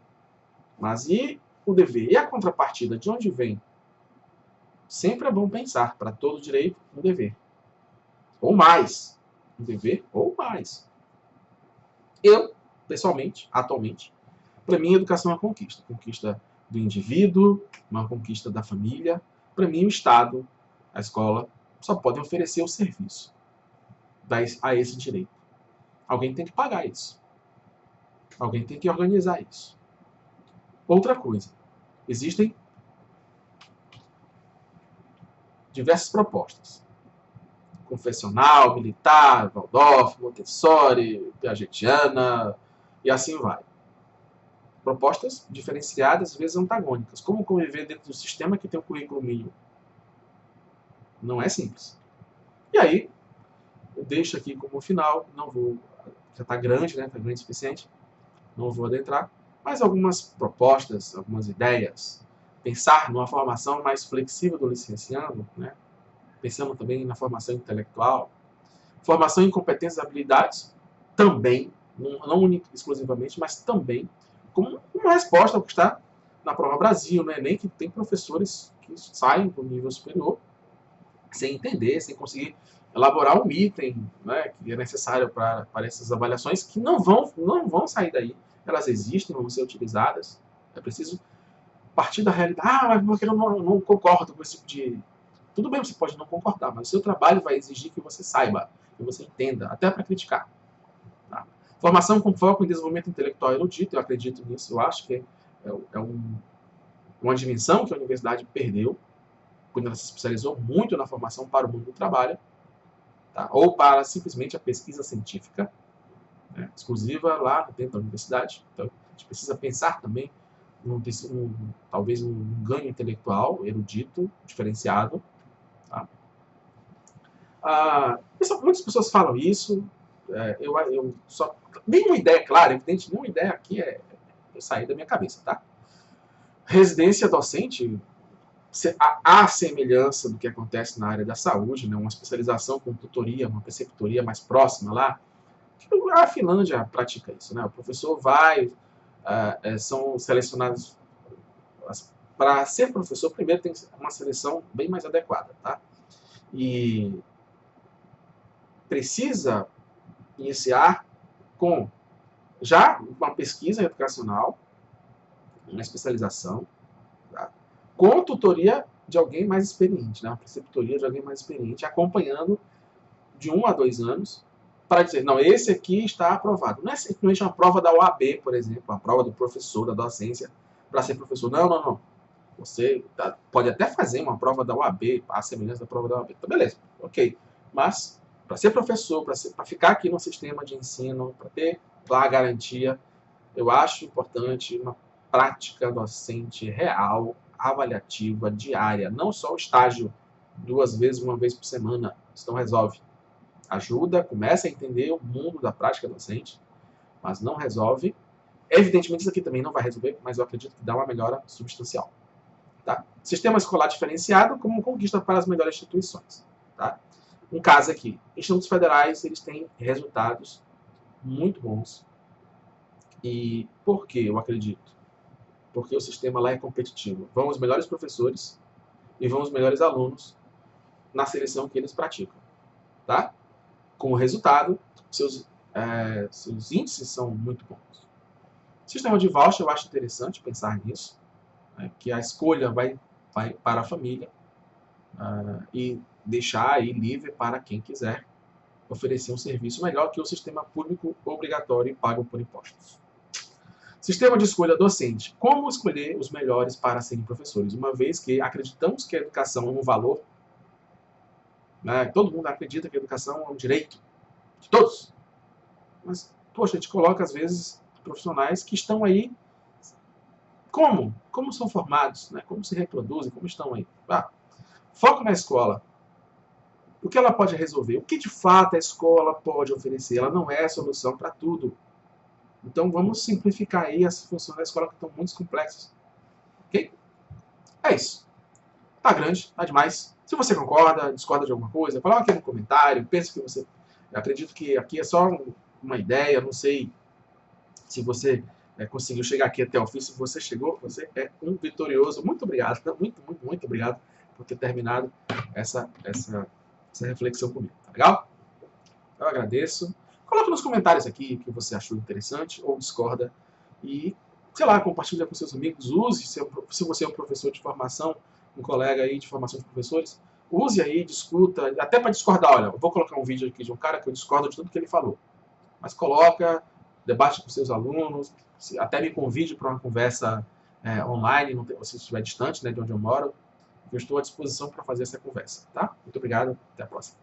A: Mas e o dever? E a contrapartida? De onde vem? Sempre é bom pensar, para todo direito, um dever. Ou mais. Um dever ou mais. Eu, pessoalmente, atualmente, para mim a educação é uma conquista. Conquista do indivíduo, uma conquista da família. Para mim o Estado, a escola, só podem oferecer o serviço a esse direito. Alguém tem que pagar isso. Alguém tem que organizar isso. Outra coisa, existem diversas propostas. Confessional, militar, Waldorf, Montessori, Piagetiana, e assim vai. Propostas diferenciadas, às vezes antagônicas. Como conviver dentro do sistema que tem um currículo mínimo? Não é simples. E aí, eu deixo aqui como final, não vou, já está grande, né? Está grande o suficiente, não vou adentrar, mas algumas propostas, algumas ideias, pensar numa formação mais flexível do licenciando, né? Pensando também na formação intelectual, formação em competências e habilidades, também, não exclusivamente, mas também, como uma resposta ao que está na Prova Brasil, né? Nem que tem professores que saem para o nível superior sem entender, sem conseguir elaborar um item, né, que é necessário para essas avaliações, que não vão sair daí. Elas existem, vão ser utilizadas. É preciso partir da realidade. Mas porque eu não concordo com esse tipo de... Tudo bem, você pode não concordar, mas o seu trabalho vai exigir que você saiba, que você entenda, até para criticar. Tá? Formação com foco em desenvolvimento intelectual erudito, eu acredito nisso, eu acho que uma dimensão que a universidade perdeu, quando ela se especializou muito na formação para o mundo do trabalho, tá? Ou para simplesmente a pesquisa científica, né, exclusiva lá dentro da universidade. Então, a gente precisa pensar também talvez um ganho intelectual, erudito, diferenciado. Tá? Muitas pessoas falam isso, eu só... Nenhuma ideia, claro, evidente, nenhuma ideia aqui é sair da minha cabeça, tá? Residência docente, há semelhança do que acontece na área da saúde, né? Uma especialização com tutoria, uma preceptoria mais próxima lá. A Finlândia pratica isso, né? O professor vai, são selecionados para ser professor. Primeiro tem uma seleção bem mais adequada, tá? E precisa iniciar com já uma pesquisa educacional, uma especialização, tá? Com tutoria de alguém mais experiente, né? Uma preceptoria de alguém mais experiente, acompanhando de 1 a 2 anos, para dizer, não, esse aqui está aprovado. Não é simplesmente uma prova da OAB, por exemplo, uma prova do professor, da docência, para ser professor. Não, não, não. Você pode até fazer uma prova da OAB, a semelhança da prova da OAB. Então, beleza, ok. Mas, para ser professor, para ficar aqui no sistema de ensino, para ter lá a garantia, eu acho importante uma prática docente real, avaliativa, diária. Não só o estágio, 2 vezes, 1 vez por semana. Isso não resolve. Ajuda, começa a entender o mundo da prática docente, mas não resolve. Evidentemente, isso aqui também não vai resolver, mas eu acredito que dá uma melhora substancial. Tá? Sistema escolar diferenciado como conquista para as melhores instituições. Tá? Um caso aqui, institutos federais, eles têm resultados muito bons. E por que eu acredito? Porque o sistema lá é competitivo. Vão os melhores professores e vão os melhores alunos na seleção que eles praticam. Tá? Com o resultado, seus índices são muito bons. Sistema de voucher, eu acho interessante pensar nisso, né, que a escolha vai para a família e deixar aí livre para quem quiser oferecer um serviço melhor que o sistema público obrigatório e pago por impostos. Sistema de escolha docente. Como escolher os melhores para serem professores? Uma vez que acreditamos que a educação é um valor, né, todo mundo acredita que a educação é um direito de todos. Mas, poxa, a gente coloca, às vezes, profissionais que estão aí. Como? Como são formados? Né? Como se reproduzem? Como estão aí? Foco na escola. O que ela pode resolver? O que, de fato, a escola pode oferecer? Ela não é a solução para tudo. Então, vamos simplificar aí as funções da escola que estão muito complexas. Ok? É isso. Tá grande, tá demais. Se você concorda, discorda de alguma coisa, coloca aqui no comentário, pensa que você... Eu acredito que aqui é só uma ideia, não sei se você conseguiu chegar aqui até o fim. Se você chegou, você é um vitorioso. Muito obrigado, muito obrigado por ter terminado essa reflexão comigo. Tá legal? Eu agradeço. Coloque nos comentários aqui o que você achou interessante ou discorda. E, sei lá, compartilha com seus amigos. Use, se você é um professor de formação, um colega aí de formação de professores, use aí, discuta, até para discordar. Olha, eu vou colocar um vídeo aqui de um cara que eu discordo de tudo que ele falou. Mas coloca, debate com seus alunos, até me convide para uma conversa online, se estiver distante, né, de onde eu moro. Eu estou à disposição para fazer essa conversa. Tá? Muito obrigado, até a próxima.